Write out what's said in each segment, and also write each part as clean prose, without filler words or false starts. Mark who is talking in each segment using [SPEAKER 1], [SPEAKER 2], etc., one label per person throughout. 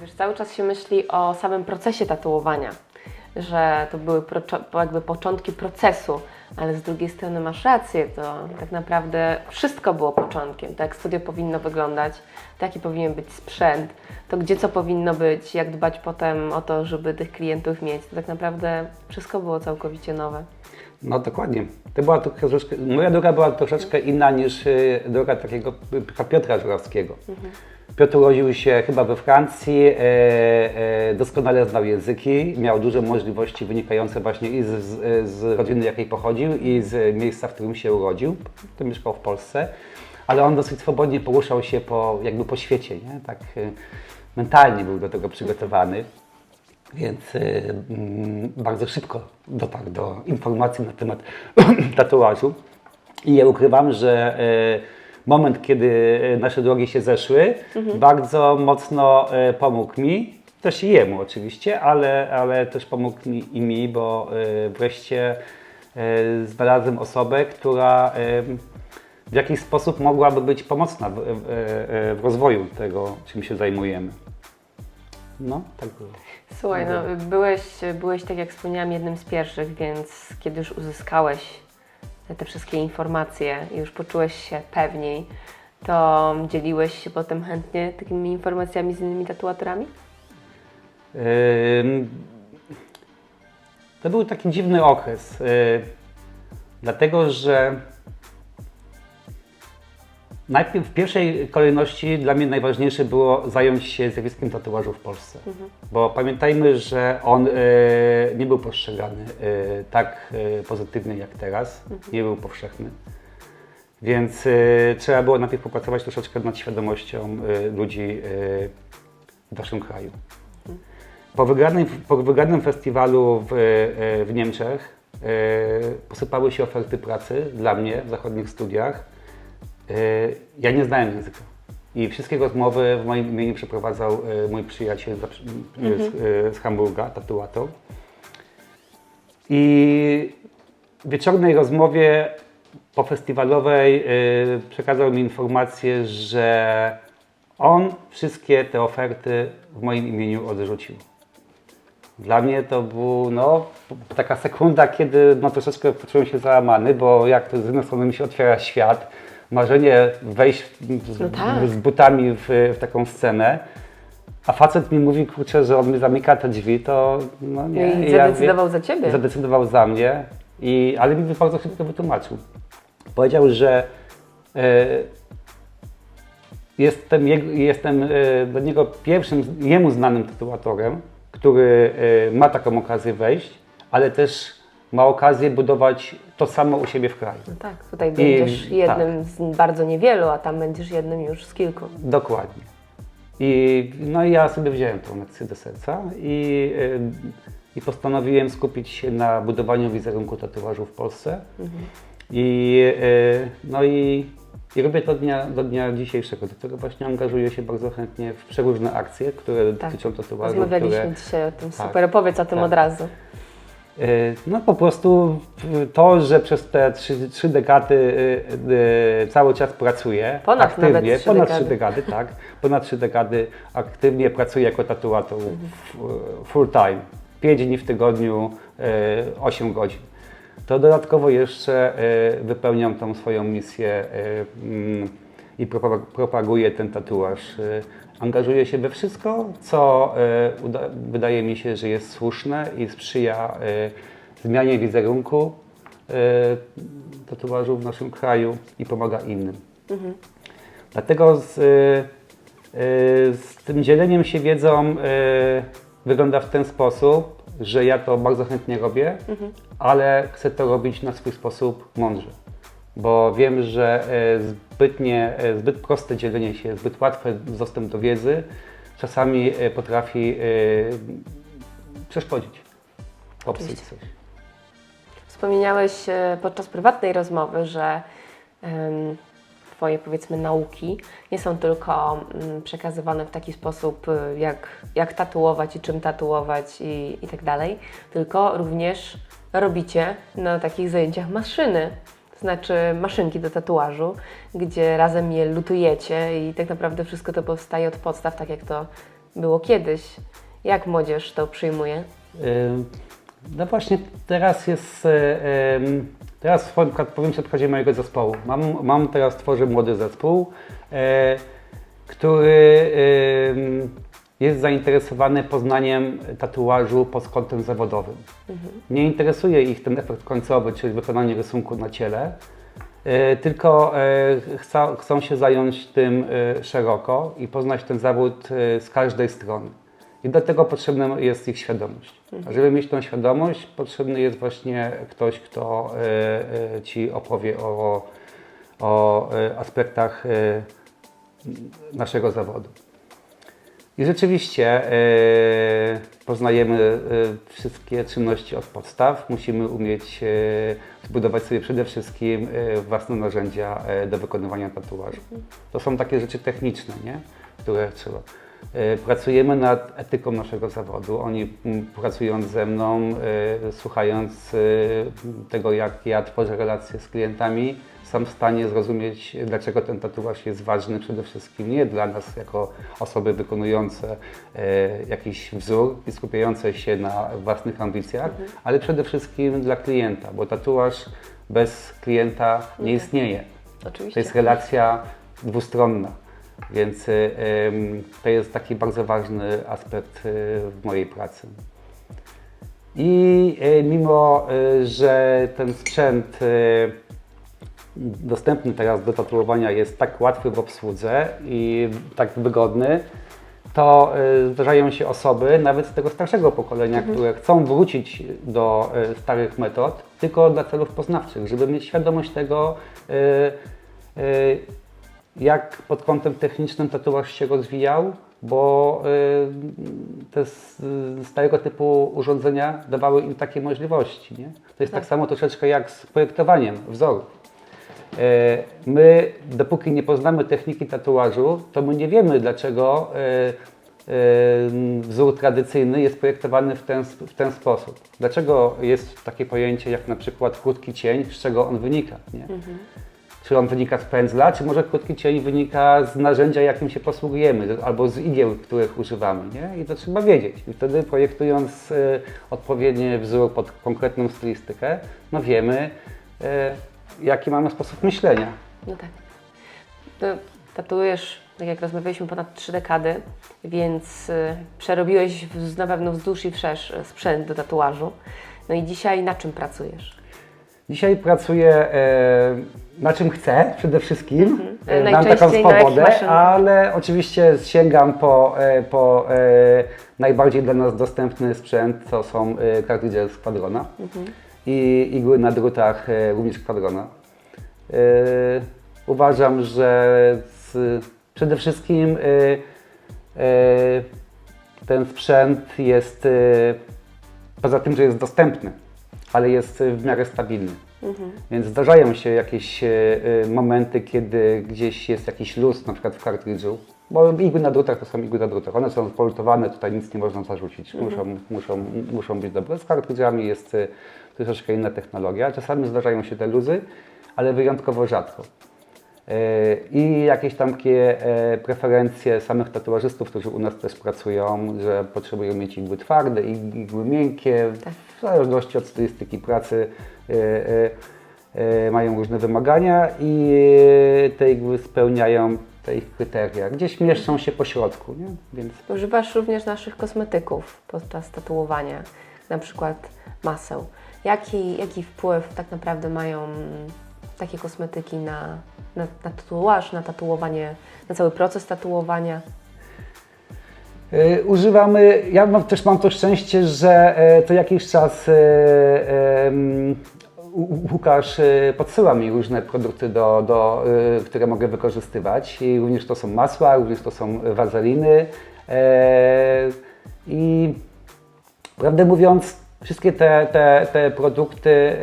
[SPEAKER 1] Wiesz, cały czas się myśli o samym procesie tatuowania, że to były jakby początki procesu, ale z drugiej strony masz rację, to tak naprawdę wszystko było początkiem. Tak jak studio powinno wyglądać, jaki powinien być sprzęt, to gdzie co powinno być, jak dbać potem o to, żeby tych klientów mieć. To tak naprawdę wszystko było całkowicie nowe.
[SPEAKER 2] No dokładnie. To była troszeczkę, moja droga była troszeczkę inna niż droga takiego Piotra Żurawskiego. Piotr urodził się chyba we Francji, doskonale znał języki, miał duże możliwości wynikające właśnie i z rodziny, jakiej pochodził, i z miejsca, w którym się urodził. To mieszkał w Polsce, ale on dosyć swobodnie poruszał się po świecie, nie? Tak mentalnie był do tego przygotowany. Więc bardzo szybko dotarł do informacji na temat tatuażu. I nie ukrywam, że moment, kiedy nasze drogi się zeszły, bardzo mocno pomógł mi, też i jemu oczywiście, ale też pomógł mi, bo wreszcie znalazłem osobę, która w jakiś sposób mogłaby być pomocna w rozwoju tego, czym się zajmujemy. No, tak było.
[SPEAKER 1] Słuchaj, no, byłeś, tak jak wspomniałam, jednym z pierwszych, więc kiedy już uzyskałeś te wszystkie informacje i już poczułeś się pewniej, to dzieliłeś się potem chętnie takimi informacjami z innymi tatuatorami?
[SPEAKER 2] To był taki dziwny okres, dlatego że najpierw w pierwszej kolejności dla mnie najważniejsze było zająć się zjawiskiem tatuażu w Polsce. Bo pamiętajmy, że on nie był postrzegany tak pozytywnie jak teraz, nie był powszechny. Więc trzeba było najpierw popracować troszeczkę nad świadomością ludzi w naszym kraju. Po wygranym festiwalu w Niemczech posypały się oferty pracy dla mnie w zachodnich studiach. Ja nie znałem języka i wszystkie rozmowy w moim imieniu przeprowadzał mój przyjaciel z Hamburga, tatuator. I w wieczornej rozmowie pofestiwalowej przekazał mi informację, że on wszystkie te oferty w moim imieniu odrzucił. Dla mnie to był taka sekunda, kiedy troszeczkę poczułem się załamany, bo jak to z jednej strony mi się otwiera świat, marzenie wejść z butami w taką scenę, a facet mi mówi, kurczę, że on mi zamyka te drzwi, to no nie.
[SPEAKER 1] I zadecydował za Ciebie.
[SPEAKER 2] Zadecydował za mnie, ale mi bardzo szybko wytłumaczył. Powiedział, że jestem do niego pierwszym jemu znanym tatuatorem, który ma taką okazję wejść, ale też ma okazję budować to samo u siebie w kraju.
[SPEAKER 1] No tak, tutaj będziesz jednym z bardzo niewielu, a tam będziesz jednym już z kilku.
[SPEAKER 2] Dokładnie. I ja sobie wziąłem tą lekcję do serca i postanowiłem skupić się na budowaniu wizerunku tatuażu w Polsce. I robię to do dnia dzisiejszego. Do tego właśnie angażuję się bardzo chętnie w przeróżne akcje, które dotyczą tatuażu.
[SPEAKER 1] Rozmawialiśmy dzisiaj o tym, super. Opowiedz o tym od razu.
[SPEAKER 2] No po prostu to, że przez te trzy dekady cały czas pracuję aktywnie, ponad 3 dekady aktywnie pracuję jako tatuator full time, 5 dni w tygodniu, 8 godzin. To dodatkowo jeszcze wypełniam tą swoją misję i propaguję ten tatuaż. Angażuję się we wszystko, co wydaje mi się, że jest słuszne i sprzyja zmianie wizerunku tatuażu w naszym kraju i pomaga innym. Dlatego z tym dzieleniem się wiedzą wygląda w ten sposób, że ja to bardzo chętnie robię, ale chcę to robić na swój sposób mądrze. Bo wiem, że zbyt proste dzielenie się, zbyt łatwy dostęp do wiedzy czasami potrafi przeszkodzić, popsuć coś.
[SPEAKER 1] Wspomniałeś podczas prywatnej rozmowy, że Twoje, powiedzmy, nauki nie są tylko przekazywane w taki sposób, jak tatuować i czym tatuować i tak dalej, tylko również robicie na takich zajęciach maszyny. To znaczy maszynki do tatuażu, gdzie razem je lutujecie i tak naprawdę wszystko to powstaje od podstaw, tak jak to było kiedyś. Jak młodzież to przyjmuje?
[SPEAKER 2] No właśnie teraz jest, teraz powiem sobie przykładzie mojego zespołu. Tworzę młody zespół, który jest zainteresowany poznaniem tatuażu pod kątem zawodowym. Nie interesuje ich ten efekt końcowy, czyli wykonanie rysunku na ciele, tylko chcą się zająć tym szeroko i poznać ten zawód z każdej strony. I do tego potrzebna jest ich świadomość. A żeby mieć tą świadomość, potrzebny jest właśnie ktoś, kto Ci opowie o aspektach naszego zawodu. I rzeczywiście poznajemy wszystkie czynności od podstaw. Musimy umieć zbudować sobie przede wszystkim własne narzędzia do wykonywania tatuażu. To są takie rzeczy techniczne, nie? Które trzeba. Pracujemy nad etyką naszego zawodu. Oni pracując ze mną, słuchając tego, jak ja tworzę relacje z klientami, są w stanie zrozumieć, dlaczego ten tatuaż jest ważny przede wszystkim nie dla nas jako osoby wykonujące jakiś wzór i skupiające się na własnych ambicjach, ale przede wszystkim dla klienta, bo tatuaż bez klienta nie istnieje.
[SPEAKER 1] Oczywiście.
[SPEAKER 2] To jest relacja dwustronna. Więc to jest taki bardzo ważny aspekt w mojej pracy. I mimo, że ten sprzęt dostępny teraz do tatuowania jest tak łatwy w obsłudze i tak wygodny, to zdarzają się osoby, nawet z tego starszego pokolenia, które chcą wrócić do starych metod, tylko dla celów poznawczych, żeby mieć świadomość tego, jak pod kątem technicznym tatuaż się rozwijał, bo te starego typu urządzenia dawały im takie możliwości. Nie? To jest tak samo troszeczkę jak z projektowaniem wzoru. My, dopóki nie poznamy techniki tatuażu, to my nie wiemy, dlaczego wzór tradycyjny jest projektowany w ten sposób. Dlaczego jest takie pojęcie jak na przykład krótki cień, z czego on wynika. Nie? Czy on wynika z pędzla, czy może krótki cień wynika z narzędzia, jakim się posługujemy, albo z igieł, których używamy. Nie? I to trzeba wiedzieć. I wtedy projektując odpowiedni wzór pod konkretną stylistykę, no wiemy, jaki mamy sposób myślenia.
[SPEAKER 1] No tak. To tatuujesz, tak jak rozmawialiśmy, ponad 3 dekady, więc przerobiłeś na pewno wzdłuż i wszerz sprzęt do tatuażu. No i dzisiaj na czym pracujesz?
[SPEAKER 2] Dzisiaj pracuję na czym chcę przede wszystkim, mam taką
[SPEAKER 1] Najczęściej
[SPEAKER 2] swobodę, ale oczywiście sięgam po najbardziej dla nas dostępny sprzęt, to są kartridże z Quadrona i igły na drutach również Quadrona. Uważam, że przede wszystkim ten sprzęt jest, poza tym, że jest dostępny, ale jest w miarę stabilny. Więc zdarzają się jakieś momenty, kiedy gdzieś jest jakiś luz, na przykład w kartridżu, bo igły na drutach to są igły na drutach. One są spoltowane, tutaj nic nie można zarzucić, muszą być dobre. Z kartridżami jest troszeczkę inna technologia. Czasami zdarzają się te luzy, ale wyjątkowo rzadko. I jakieś tam takie preferencje samych tatuażystów, którzy u nas też pracują, że potrzebują mieć igły twarde, igły miękkie, w zależności od stylistyki pracy mają różne wymagania i te igły spełniają te ich kryteria. Gdzieś mieszczą się po środku. Nie? Więc...
[SPEAKER 1] Używasz również naszych kosmetyków podczas tatuowania, na przykład maseł. Jaki wpływ tak naprawdę mają takie kosmetyki na tatuaż, na tatuowanie, na cały proces tatuowania?
[SPEAKER 2] Używamy, też mam to szczęście, że co jakiś czas Łukasz podsyła mi różne produkty, które mogę wykorzystywać. I również to są masła, również to są wazeliny. I prawdę mówiąc, wszystkie te produkty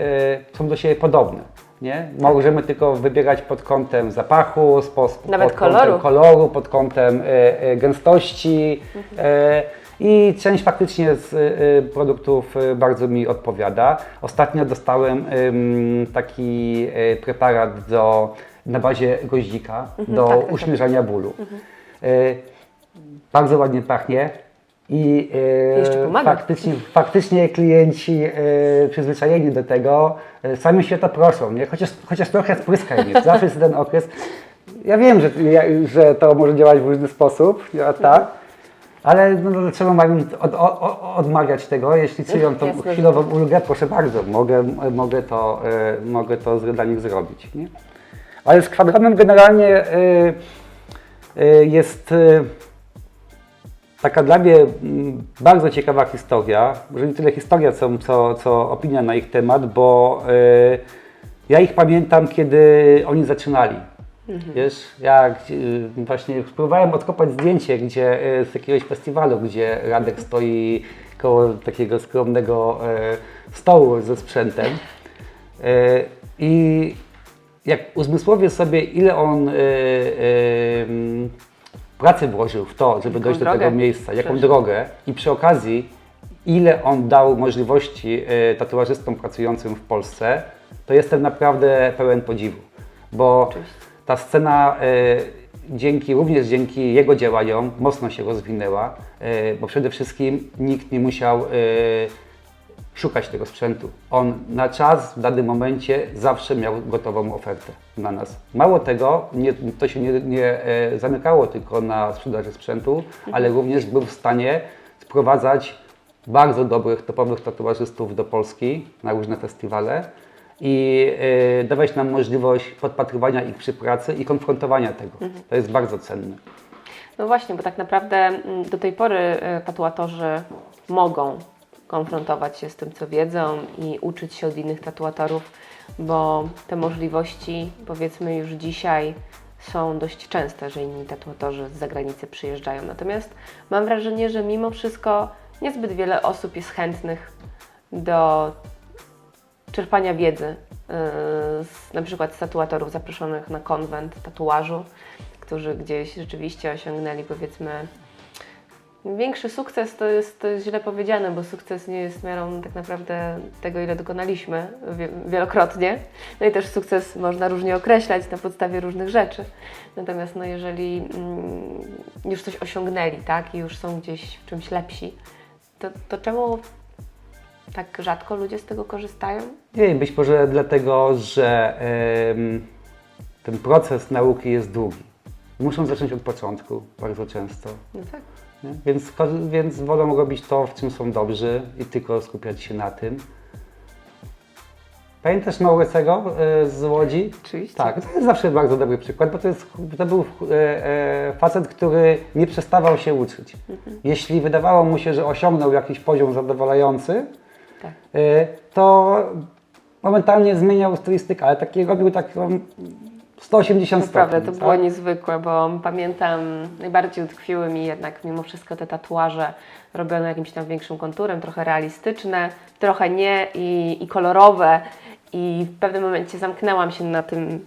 [SPEAKER 2] są do siebie podobne. Nie? Możemy tylko wybierać pod kątem zapachu,
[SPEAKER 1] nawet
[SPEAKER 2] kątem koloru, pod kątem gęstości i część faktycznie z produktów bardzo mi odpowiada. Ostatnio dostałem taki preparat na bazie goździka do uśmierzania bólu. bardzo ładnie pachnie i
[SPEAKER 1] Jeszcze pomaga.
[SPEAKER 2] faktycznie klienci przyzwyczajeni do tego sami się to proszą, nie? Chociaż trochę spryskaj mnie. Zawsze jest ten okres. Ja wiem, że to może działać w różny sposób, tak, ale no, dlaczego mają odmawiać tego? Jeśli czują tą
[SPEAKER 1] Jasne,
[SPEAKER 2] chwilową ulgę, proszę bardzo, mogę to dla nich zrobić. Nie? Ale z kwadranem generalnie jest taka dla mnie bardzo ciekawa historia, może nie tyle historia, co opinia na ich temat, bo ja ich pamiętam, kiedy oni zaczynali. Wiesz, jak właśnie spróbowałem odkopać zdjęcie z jakiegoś festiwalu, gdzie Radek stoi koło takiego skromnego stołu ze sprzętem i jak uzmysłowię sobie, ile on pracy włożył w to, żeby dojść do tego miejsca, jaką drogę i przy okazji ile on dał możliwości tatuażystom pracującym w Polsce, to jestem naprawdę pełen podziwu, bo ta scena również dzięki jego działaniom mocno się rozwinęła, bo przede wszystkim nikt nie musiał szukać tego sprzętu. On na czas, w danym momencie zawsze miał gotową ofertę na nas. Mało tego, to się nie zamykało tylko na sprzedaży sprzętu, ale również był w stanie sprowadzać bardzo dobrych, topowych tatuażystów do Polski na różne festiwale i dawać nam możliwość podpatrywania ich przy pracy i konfrontowania tego. To jest bardzo cenne.
[SPEAKER 1] No właśnie, bo tak naprawdę do tej pory tatuatorzy mogą konfrontować się z tym, co wiedzą i uczyć się od innych tatuatorów, bo te możliwości, powiedzmy, już dzisiaj są dość częste, że inni tatuatorzy z zagranicy przyjeżdżają. Natomiast mam wrażenie, że mimo wszystko niezbyt wiele osób jest chętnych do czerpania wiedzy, na przykład z tatuatorów zaproszonych na konwent tatuażu, którzy gdzieś rzeczywiście osiągnęli, powiedzmy, większy sukces. To jest źle powiedziane, bo sukces nie jest miarą tak naprawdę tego, ile dokonaliśmy wielokrotnie. No i też sukces można różnie określać na podstawie różnych rzeczy. Natomiast no, jeżeli już coś osiągnęli, tak, i już są gdzieś w czymś lepsi, to czemu tak rzadko ludzie z tego korzystają?
[SPEAKER 2] Nie wiem, być może dlatego, że ten proces nauki jest długi. Muszą zacząć od początku bardzo często.
[SPEAKER 1] No tak.
[SPEAKER 2] Nie? Więc wolą robić to, w czym są dobrzy i tylko skupiać się na tym. Pamiętasz Maurycego z Łodzi?
[SPEAKER 1] Oczywiście.
[SPEAKER 2] Tak, to jest zawsze bardzo dobry przykład, bo to był facet, który nie przestawał się uczyć. Jeśli wydawało mu się, że osiągnął jakiś poziom zadowalający,
[SPEAKER 1] Tak.
[SPEAKER 2] to momentalnie zmieniał stylistykę, ale robił taką 180 stopni.
[SPEAKER 1] Prawda, to było niezwykłe, bo pamiętam, najbardziej utkwiły mi jednak mimo wszystko te tatuaże robione jakimś tam większym konturem, trochę realistyczne, trochę nie i kolorowe. I w pewnym momencie zamknęłam się na tym,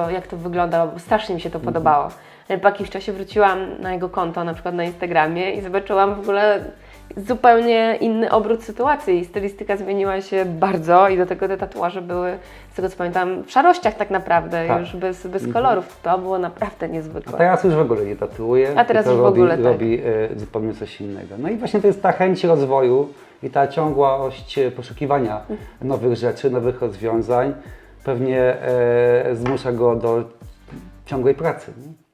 [SPEAKER 1] jak to wygląda, bo strasznie mi się to podobało. Ale po jakimś czasie wróciłam na jego konto, na przykład na Instagramie i zobaczyłam w ogóle zupełnie inny obrót sytuacji. Stylistyka zmieniła się bardzo i do tego te tatuaże były, z tego co pamiętam, w szarościach tak naprawdę, już bez kolorów. To było naprawdę niezwykłe.
[SPEAKER 2] A teraz już w ogóle nie tatuuje,
[SPEAKER 1] A teraz już w ogóle
[SPEAKER 2] robi zupełnie coś innego. No i właśnie to jest ta chęć rozwoju i ta ciągłość poszukiwania nowych rzeczy, nowych rozwiązań pewnie zmusza go do ciągłej pracy. Nie?